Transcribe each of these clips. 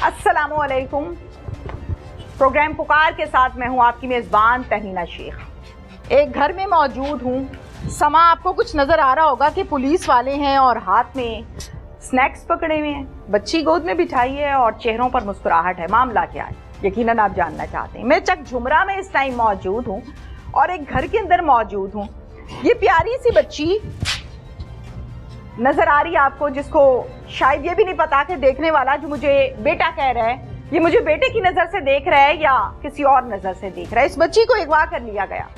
अस्सलामुअलैकुम। प्रोग्राम पुकार के साथ मैं हूं आपकी मेज़बान तहीना शेख। एक घर में मौजूद हूं। समा आपको कुछ नज़र आ रहा होगा कि पुलिस वाले हैं और हाथ में स्नैक्स पकड़े हुए हैं, बच्ची गोद में बिठाई है और चेहरों पर मुस्कुराहट है। मामला क्या है, यकीनन आप जानना चाहते हैं। मैं चक झुमरा में इस टाइम मौजूद हूँ और एक घर के अंदर मौजूद हूँ। ये प्यारी सी बच्ची नजर आ रही है आपको, जिसको शायद ये भी नहीं पता कि देखने वाला जो मुझे बेटा कह रहा है, ये मुझे बेटे की नजर से देख रहा है या किसी और नजर से देख रहा है। इस बच्ची को अगवा कर लिया गया।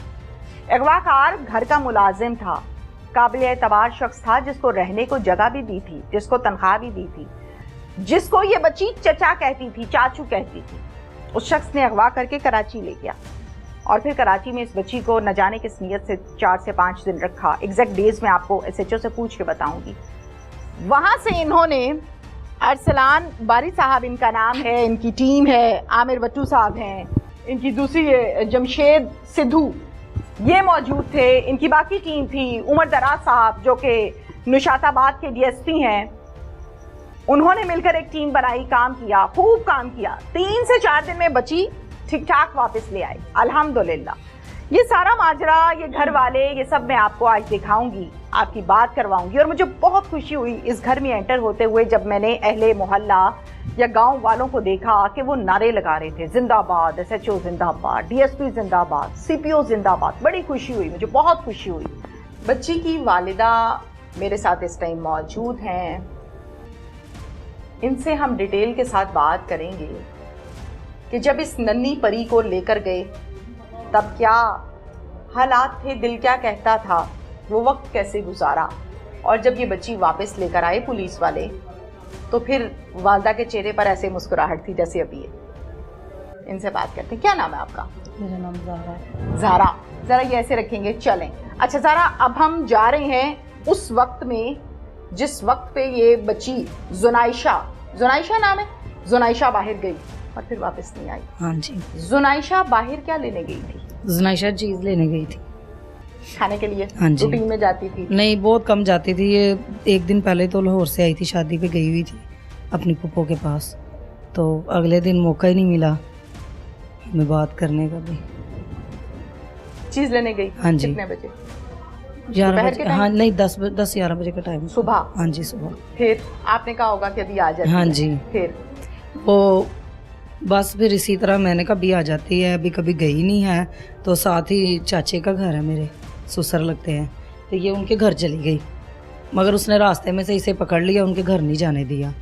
अगवाकार घर का मुलाजिम था, काबिल एतबार शख्स था, जिसको रहने को जगह भी दी थी, जिसको तनख्वाह भी दी थी, जिसको ये बच्ची चचा कहती थी, चाचू कहती थी। उस शख्स ने अगवा करके कराची ले गया और फिर कराची में इस बच्ची को न जाने किस नीयत से 4 से 5 दिन रखा। एग्जैक्ट डेज में आपको SHO से पूछ के बताऊंगी। वहां से इन्होंने अरसलान बारी साहब इनका नाम है, इनकी टीम है, आमिर बट्टू साहब हैं, इनकी दूसरी जमशेद सिद्धू ये मौजूद थे, इनकी बाकी टीम थी, उमर दराज साहब जो कि नुशाताबाद के DSP हैं, उन्होंने मिलकर एक टीम बनाई, काम किया, खूब काम किया। 3 से 4 दिन में बच्ची ठीक ठाक वापस ले आई, अल्हम्दुलिल्लाह। ये सारा माजरा, ये घर वाले, ये सब मैं आपको आज दिखाऊंगी, आपकी बात करवाऊंगी। और मुझे बहुत खुशी हुई इस घर में एंटर होते हुए जब मैंने अहले मोहल्ला या गांव वालों को देखा कि वो नारे लगा रहे थे, जिंदाबाद SHO जिंदाबाद, DSP जिंदाबाद, CPO जिंदाबाद। बड़ी खुशी हुई, मुझे बहुत खुशी हुई। बच्ची की वालिदा मेरे साथ इस टाइम मौजूद हैं, इनसे हम डिटेल के साथ बात करेंगे कि जब इस नन्ही परी को लेकर गए तब क्या हालात थे, दिल क्या कहता था, वो वक्त कैसे गुजारा, और जब ये बच्ची वापस लेकर आए पुलिस वाले तो फिर वालदा के चेहरे पर ऐसे मुस्कुराहट थी जैसे अभी है। इनसे बात करते हैं। क्या नाम है आपका? मेरा नाम ज़ारा है। ज़ारा, ज़रा ये ऐसे रखेंगे, चलें। अच्छा ज़ारा, अब हम जा रहे हैं उस वक्त में जिस वक्त पे ये बच्ची जुनाइशा नाम है, जुनाइशा बाहर गई और फिर वापस नहीं आई। हाँ जी। जुनाइशा बाहर क्या लेने गई थी? जुनाइशा चीज़ लेने गई थी, खाने के लिए। हाँ जी। रूटीन में जाती थी? नहीं, बहुत कम जाती थी। ये एक दिन पहले तो लाहौर से आई थी, शादी पे गई हुई थी अपनी पुप्पो के पास, तो अगले दिन मौका ही नहीं मिला हमें बात करने का भी। चीज़ लेने गई? हाँ जी। कितने बजे? 11 बजे। हाँ नहीं, 10-11 बजे का टाइम। सुबह? हाँ जी, सुबह। फिर आपने कहा होगा कि अभी आ जाती है। हाँ जी। फिर वो बस फिर इसी तरह मैंने कभी आ जाती है, अभी कभी गई नहीं है। तो साथ ही चाचे का घर है, मेरे ससुर लगते हैं, तो ये उनके घर चली गई, मगर उसने रास्ते में से इसे पकड़ लिया, उनके घर नहीं जाने दिया।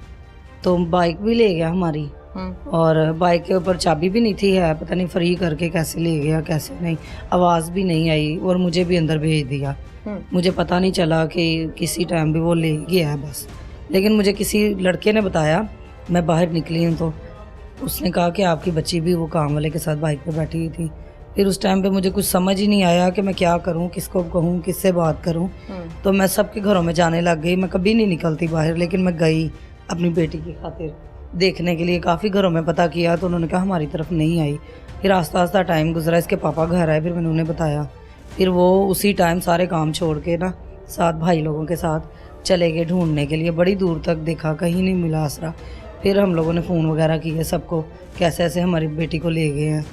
तो बाइक भी ले गया हमारी, और बाइक के ऊपर चाबी भी नहीं थी, है पता नहीं फ्री करके कैसे ले गया कैसे नहीं, आवाज़ भी नहीं आई, और मुझे भी अंदर भेज दिया। मुझे पता नहीं चला कि किसी टाइम भी वो ले गया है बस। लेकिन मुझे किसी लड़के ने बताया, मैं बाहर निकली हूँ तो उसने कहा कि आपकी बच्ची भी वो काम वाले के साथ बाइक पे बैठी हुई थी। फिर उस टाइम पे मुझे कुछ समझ ही नहीं आया कि मैं क्या करूं, किसको कहूं, किससे बात करूं। तो मैं सबके घरों में जाने लग गई। मैं कभी नहीं निकलती बाहर, लेकिन मैं गई अपनी बेटी की खातिर देखने के लिए। काफ़ी घरों में पता किया तो उन्होंने कहा हमारी तरफ नहीं आई। फिर आस्ता आस्ता टाइम गुजरा, इसके पापा घर आए, फिर मैंने उन्हें बताया। फिर वो उसी टाइम सारे काम छोड़ के ना 7 भाई लोगों के साथ चले गए ढूंढने के लिए। बड़ी दूर तक देखा, कहीं नहीं मिला आसरा। फिर हम लोगों ने फ़ोन वगैरह किए सबको, कैसे ऐसे हमारी बेटी को ले गए हैं,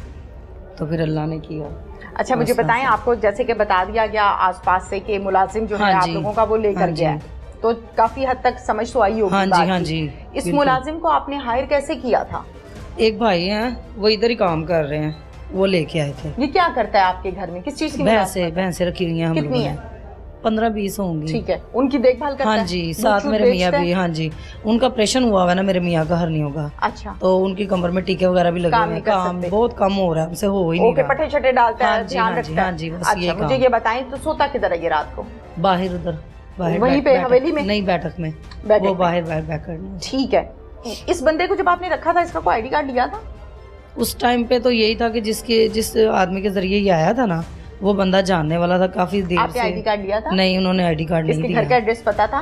तो फिर अल्लाह ने किया। अच्छा, मुझे बताएं, आपको जैसे कि बता दिया गया आसपास से कि मुलाजिम जो है आप लोगों का वो लेकर गया है, तो काफ़ी हद तक समझ तो आई होगी। हाँ जी, हाँ जी। इस मुलाजिम को आपने हायर कैसे किया था? एक भाई हैं, वो इधर ही काम कर रहे हैं, वो लेके आए थे। ये क्या करता है आपके घर में, किस चीज़ की? भैंसें रखी हुई हैं। कितनी है? 15-20 होंगी। ठीक है, उनकी देखभाल करता है? हाँ जी, साथ मेरे मियाँ भी। हाँ जी, उनका ऑपरेशन हुआ हुआ है ना, मेरे मियाँ का हरनियों का। अच्छा। तो उनकी कमर में टीके वगैरह भी लगे हुए हैं, काम बहुत कम हो रहा है, हमसे हो ही नहीं रहा। पट्टे छट्टे डालता है, ध्यान रखता है। हाँ जी, बस ये मुझे ये बताएं, तो सोता किधर है ये रात को? बाहर, उधर बाहर, वहीं पे हवेली में? नहीं, बैठक में। वो बाहर बैठक। ठीक है। इस बंदे को जब आपने रखा था, इसका कोई ID कार्ड लिया था? उस टाइम पे तो यही था कि जिस आदमी के जरिए ये आया था ना, वो बंदा जानने वाला था काफी देर से। आपने ID कार्ड लिया था? नहीं, उन्होंने ID कार्ड नहीं दिया। इसके घर का एड्रेस पता था?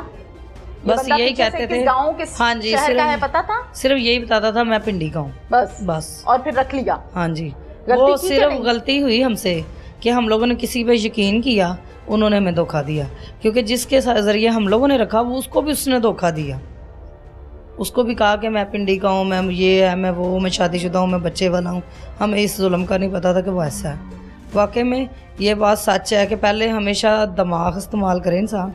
बस यही कहते थे। गाँव के हाँ जी, शहर का है पता था? सिर्फ यही बताता था मैं पिंडी का हूँ, बस। और फिर रख लिया? हाँ जी। वो सिर्फ गलती हुई हमसे कि हम लोगों ने किसी पे यकीन किया, उन्होंने हमें धोखा दिया, क्योंकि जिसके जरिए हम लोगों ने रखा वो उसको भी उसने धोखा दिया। उसको भी कहा कि मैं पिंडी का हूँ, मैं ये है, मैं वो, मैं शादीशुदा हूँ, मैं बच्चे वाला हूँ। हमें इस जुल्म का नहीं पता था कि वो ऐसा है। वाकई में ये बात सच है कि पहले हमेशा दिमाग इस्तेमाल करें इंसान,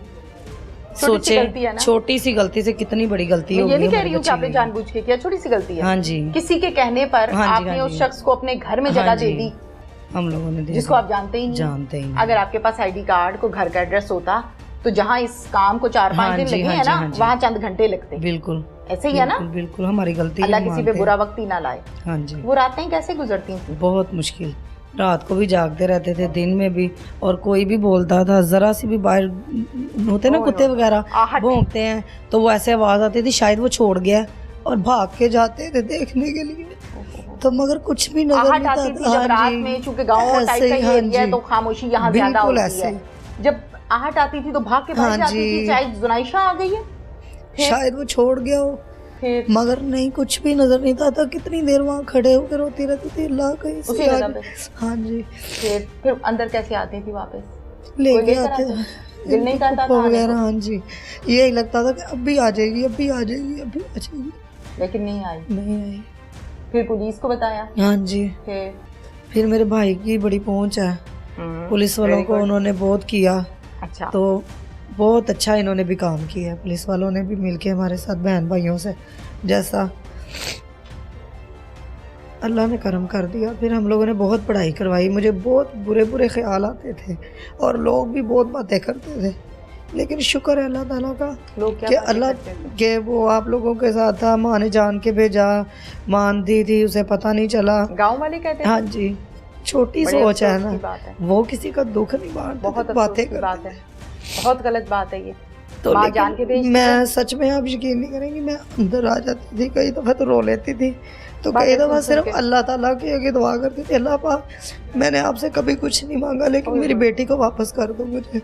सोचे। छोटी सी गलती से कितनी बड़ी गलती हो गई। ये नहीं कह रही हूँ कि आपने जानबूझ के किया, छोटी सी गलती है। हाँ जी, किसी के कहने पर आपने उस शख्स को अपने घर में जगह दे दी, हम लोगों ने जिसको आप जानते ही नहीं। अगर आपके पास आईडी कार्ड को घर का एड्रेस होता तो जहाँ इस काम को 4-5 दिन लगे हैं ना, वहाँ चंद घंटे लगते। बिल्कुल ऐसे ही है ना। बिल्कुल हमारी गलती, अल्लाह किसी पे बुरा वक्त ही ना लाए। हाँ जी। वो रातें कैसे गुजरती थी? बहुत मुश्किल, रात को भी जागते रहते थे, दिन में भी। और कोई भी बोलता था, जरा सी भी बाहर होते ना कुत्ते वगैरह भौंकते हैं तो वो ऐसे आवाज आती थी शायद वो छोड़ गया, और भाग के जाते थे देखने के लिए, तो मगर कुछ भी नजर नहीं आता थी। जब रात में, चूंकि गाँव टाइप का ये एरिया है तो खामोशी यहाँ ज्यादा होती है, जब आहट आती थी तो भाग के भाग जाती थी, शायद जुनाइशा आ गई है, शायद वो छोड़ गया हो, मगर नहीं, कुछ भी नजर नहीं आता। कितनी देर वहाँ खड़े होकर रोती रहती थी, अल्लाह कहीं से हाँ जी। फिर अंदर कैसे आती थी वापस? लेके आते थे, दिल नहीं करता था वगैरह। हाँ जी, यही लगता था कि अभी आ जाएगी, अभी आ जाएगी, अभी आ जाएगी, लेकिन नहीं आई। फिर पुलिस को बताया? हाँ जी। फिर मेरे भाई की बड़ी पहुंच है, पुलिस वालों को उन्होंने बहुत किया। अच्छा। तो बहुत अच्छा इन्होंने भी काम किया, पुलिस वालों ने भी मिलके हमारे साथ बहन भाइयों से, जैसा अल्लाह ने करम कर दिया। फिर हम लोगों ने बहुत पढ़ाई करवाई, मुझे बहुत बुरे बुरे ख्याल आते थे और लोग भी बहुत बातें करते थे, लेकिन शुक्र है अल्लाह ताला का कि अल्लाह के वो आप लोगों के साथ था। माँ ने जान के भेजा, मान दी थी, उसे पता नहीं चला। गाँव वाले कहते हैं। हाँ जी, छोटी सोच है ना, वो किसी का दुख नहीं बांटते, बहुत बातें करते हैं। बहुत गलत बात है ये तो। माँ जान के भेजती, मैं सच में आप यकीन नहीं करेंगी, मैं अंदर आ जाती थी, कई दफ़ा तो रो लेती थी, तो कई दफ़ा सिर्फ अल्लाह ताला के आगे दुआ करती थी, अल्लाह पाक मैंने आपसे कभी कुछ नहीं मांगा, लेकिन मेरी बेटी को वापस कर दो, मुझे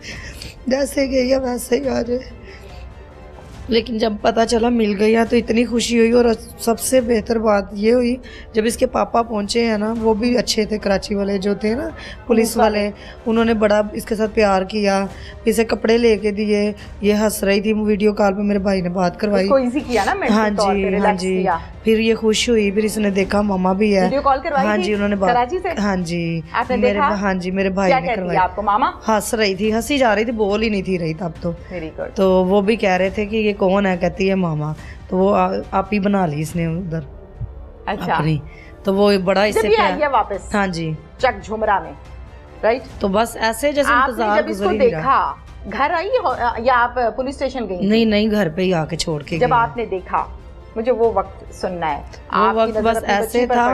जैसे गई है वैसे ही आ जाए। लेकिन जब पता चला मिल गया तो इतनी खुशी हुई। और सबसे बेहतर बात ये हुई जब इसके पापा पहुंचे हैं ना, वो भी अच्छे थे, कराची वाले जो थे ना पुलिस वाले, उन्होंने बड़ा इसके साथ प्यार किया, इसे कपड़े लेके दिए। ये हंस रही थी, वीडियो कॉल पे मेरे भाई ने बात करवाई, इजी किया ना। हाँ जी, हाँ जी। फिर ये खुश हुई, फिर इसने देखा मामा भी है, वीडियो कॉल करवाई। हाँ जी, उन्होंने बात, हाँ जी, मेरे, हाँ जी, मेरे भाई ने करवाई। आपको मामा हंस रही थी, हंसी जा रही थी, बोल ही नहीं थी रही तब तो वो भी कह रहे थे कि ये कौन है, कहती है मामा। तो वो आप ही बना ली इसने उधर। अच्छा। अपनी तो वो बड़ा इससे प्यार वापस। हाँ जी, चक झुमरा में, राइट। तो बस ऐसे जैसे इंतजार जब इसको देखा, घर आई या आप पुलिस स्टेशन गई? नहीं, घर पे ही आके छोड़ के। जब आपने देखा, मुझे वो वक्त सुनना है। वो वक्त बस ऐसे था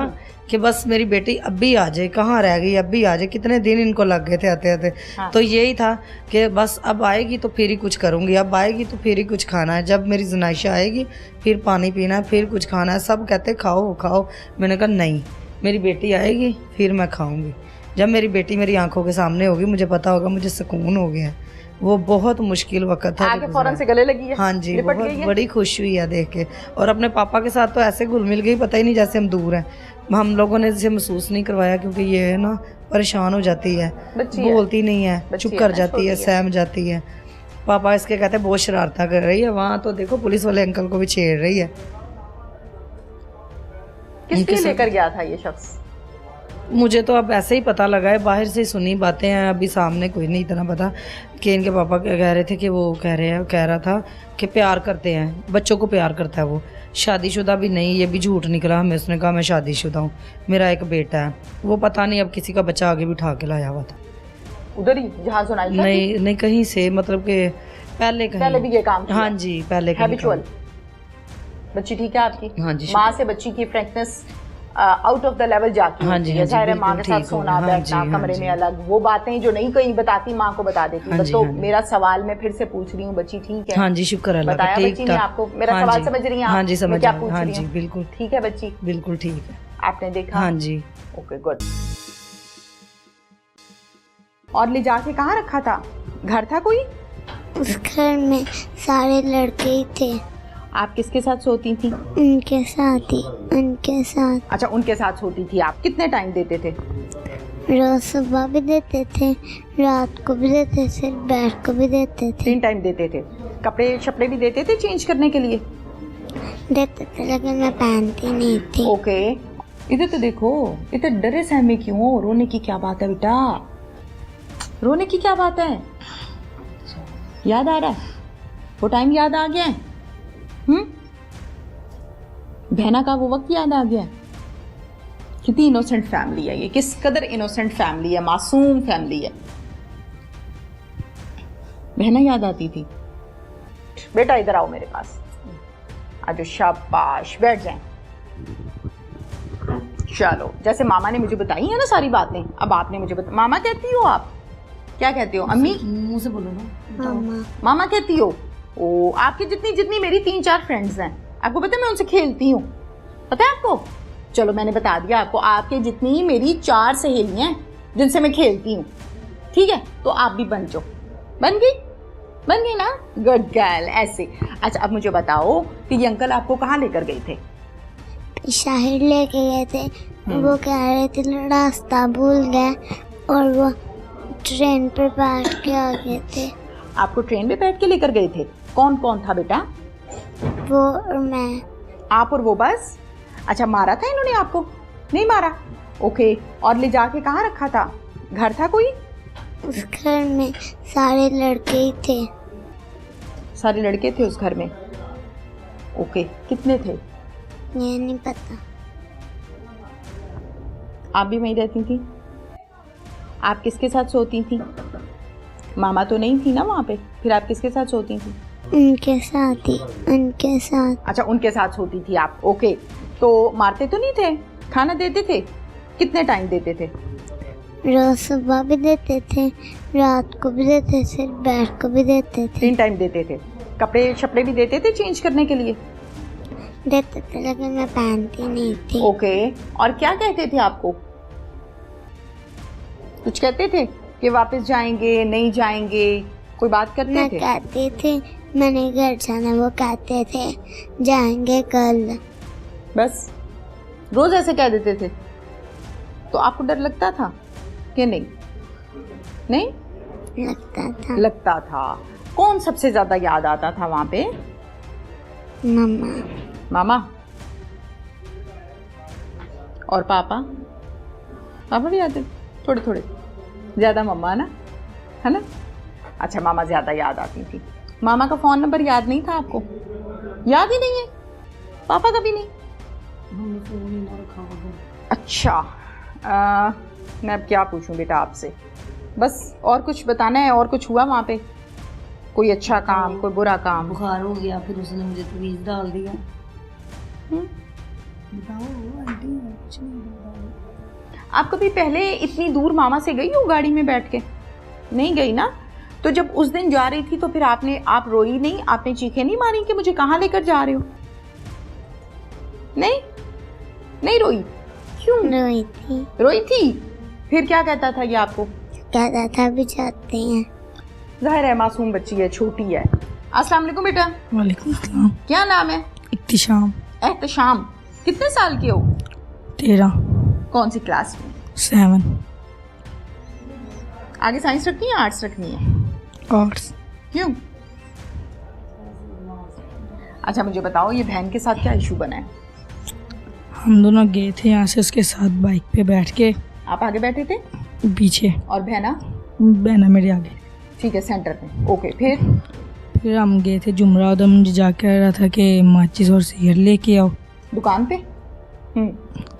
कि बस मेरी बेटी अभी आ जाए, कहाँ रह गई, अभी आ जाए। कितने दिन इनको लग गए थे आते आते। हाँ। तो यही था कि बस अब आएगी तो फिर ही कुछ करूँगी, अब आएगी तो फिर ही कुछ खाना है, जब मेरी जुनाइशा आएगी फिर पानी पीना है, फिर कुछ खाना है। सब कहते खाओ खाओ, मैंने कहा नहीं, मेरी बेटी आएगी फिर मैं खाऊँगी। जब मेरी बेटी मेरी आंखों के सामने होगी, मुझे पता होगा मुझे सुकून हो गया है। वो बहुत मुश्किल वक्त था। आगे फौरन से गले लगी है। हाँ जी, बहुत बड़ी खुशी हुई है देख के। और अपने पापा के साथ तो ऐसे घुल मिल गई, पता ही नहीं जैसे हम दूर हैं। हम लोगों ने इसे महसूस नहीं करवाया, क्योंकि ये है ना परेशान हो जाती है, बोलती नहीं है, चुप कर जाती है, सहम जाती है। पापा इसके कहते बहुत शरारता कर रही है। वहाँ तो देखो पुलिस वाले अंकल को भी छेड़ रही है। किसके लेकर गया था ये शख्स? मुझे तो अब ऐसे ही पता लगा है, बाहर से सुनी बातें हैं, अभी सामने कोई नहीं इतना पता। कि इनके पापा कह रहे थे कि वो कह रहा था कि प्यार करते हैं, बच्चों को प्यार करता है वो, शादीशुदा भी नहीं। ये भी झूठ निकला हमें, उसने कहा मैं शादीशुदा हूँ, मेरा एक बेटा है। वो पता नहीं अब किसी का बच्चा आगे भी उठा के लाया हुआ था, उधर ही जहाँ सुनाई नहीं कहीं से, मतलब कि पहले भी ये काम किया। हाँ जी, पहले हैबिचुअल। बच्ची ठीक है आपकी? हाँ जी। माँ से बच्ची की frankness out of the level जाती है। ज़ाहिर है माँ के साथ सोना बैठना, कमरे में अलग, वो बातें जो नहीं कहीं बताती माँ को बता देती। तो मेरा सवाल मैं फिर से पूछ रही हूँ, बच्ची ठीक है? हाँ जी, शुक्र अल्लाह का, बताया बच्ची ने आपको? मेरा सवाल समझ रही हैं आप? हाँ जी, समझ क्या पूछ हाँ रही जी, हैं? बिल्कुल ठीक है बच्ची, बिल्कुल ठीक है। आपने देखा? हाँ जी। Okay, good. और ले जाके कहाँ रखा था? घर था कोई? उस घर में सारे लड़के ही थे। आप किसके साथ सोती थी? उनके साथ ही, उनके साथ। अच्छा, उनके साथ सोती थी आप। कितने टाइम देते थे? रोज सुबह भी देते थे, रात को भी देते थे, दोपहर को भी देते थे। 3 टाइम देते थे। कपड़े शपड़े भी देते थे चेंज करने के लिए? देते थे लेकिन मैं पहनती नहीं थी। ओके, इधर तो देखो, इधर डरे सहमे क्यों हो? रोने की क्या बात है बेटा? रोने की क्या बात है? याद आ रहा है? वो टाइम याद आ गया है? बहना का वो वक्त याद आ गया है? कितनी इनोसेंट फैमिली है ये, किस कदर इनोसेंट फैमिली है, मासूम फैमिली है। बहना याद आती थी। बेटा इधर आओ मेरे पास, आज शाबाश, बैठ जाएं। चलो, जैसे मामा ने मुझे बताई है ना सारी बातें, अब आपने मुझे मामा कहती हो आप? क्या कहती हो? अम्मी? मुंह से बोलो ना। मामा। मामा कहती हो? ओ, आपकी जितनी मेरी 3-4 फ्रेंड्स हैं, आपको पता है मैं उनसे खेलती हूँ, पता है आपको? चलो मैंने बता दिया आपको, आपके जितनी मेरी 4 सहेलियां हैं जिनसे मैं खेलती हूँ, ठीक है? तो आप भी बन जाओ। बन गई ना? गुड गर्ल, ऐसे। अच्छा अब मुझे बताओ कि ये अंकल आपको कहाँ लेकर गए थे? शाहिर लेके गए थे, वो कह रहे थे रास्ता भूल गए और वो ट्रेन पर बैठ के आ गए थे। आपको ट्रेन पे बैठ के लेकर गए थे? कौन कौन था बेटा? वो और मैं। आप और वो बस? अच्छा, मारा था इन्होंने आपको? नहीं मारा, ओके। और ले जाके कहाँ रखा था? घर था कोई? उस घर में सारे लड़के ही थे। सारे लड़के थे उस घर में, ओके। कितने थे? ये नहीं पता। आप भी वहीं रहती थी? आप किसके साथ सोती थी? मामा तो नहीं थी ना वहाँ पे, फिर आप किसके साथ सोती थी? उनके साथ ही, उनके साथ। अच्छा, उनके साथ सोती थी आप, ओके। तो मारते तो नहीं थे? खाना देते थे? कितने टाइम देते थे? रोज सुबह भी देते थे, रात को भी देते थे, दोपहर को भी देते थे। 3 टाइम देते थे। कपड़े शपड़े भी देते थे चेंज करने के लिए? देते थे लेकिन मैं पहनती नहीं थी। ओके। और क्या कहते थे आपको? कुछ कहते थे कि वापस जाएंगे, नहीं जाएंगे? कोई बात करते मैं थे? कहती थी मैंने घर जाना, वो कहते थे जाएंगे कल। बस रोज ऐसे कह देते थे? तो आपको डर लगता था कि नहीं? नहीं लगता था। लगता था। कौन सबसे ज्यादा याद आता था वहां पे? मम्मा। मामा और पापा? पापा भी आते? थोड़े थोड़े ज्यादा मम्मा ना, है ना? अच्छा, मामा ज्यादा याद आती थी। मामा का फोन नंबर याद नहीं था आपको? याद ही नहीं है? पापा का भी नहीं? अच्छा, मैं अब क्या पूछूं बेटा आपसे? बस और कुछ बताना है? और कुछ हुआ वहाँ पे? कोई अच्छा काम, कोई बुरा काम? बुखार हो गया, फिर उसने मुझे तवीज़ डाल दिया। बताओ आंटी, कुछ नहीं बताओ। आप कभी पहले इतनी दूर मामा से गई हो गाड़ी में बैठ के? नहीं गई ना? तो जब उस दिन जा रही थी तो फिर आप रोई नहीं? आपने चीखें नहीं मारी कि मुझे कहाँ लेकर जा रहे हो? नहीं रोई? क्यों रोई थी। रोई थी? फिर क्या कहता था ये आपको? कहता था भी जाते हैं। जाहिर है मासूम बच्ची है, छोटी है। अस्सलाम वालेकुम बेटा। वालेकुम सलाम। क्या नाम है? इत्तिशाम। एहतशाम। कितने साल के हो? 13। कौन सी क्लास में? 7। आगे साइंस रखनी है, आर्ट्स रखनी है? आर्ट्स। क्यों? अच्छा मुझे बताओ, ये बहन के साथ क्या इशू बना है? हम दोनों गए थे यहाँ से उसके साथ बाइक पे बैठ के। आप आगे बैठे थे? पीछे। और बहना? बहना मेरे आगे। ठीक है, सेंटर में, ओके। फिर हम गए थे जुमरा, उधर मुझे जा कह रहा था कि माचिस और सिगरेट लेके आओ दुकान पे।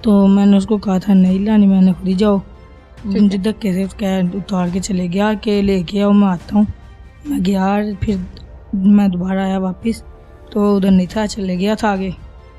तो मैंने उसको कहा था नहीं लानी, मैंने खुद ही जाओ। मुझे धक्के से कह उतार के चले गया कि लेके आओ, मैं आता हूँ। मैं गया, फिर मैं दोबारा आया वापस तो उधर नहीं था, चले गया था आगे।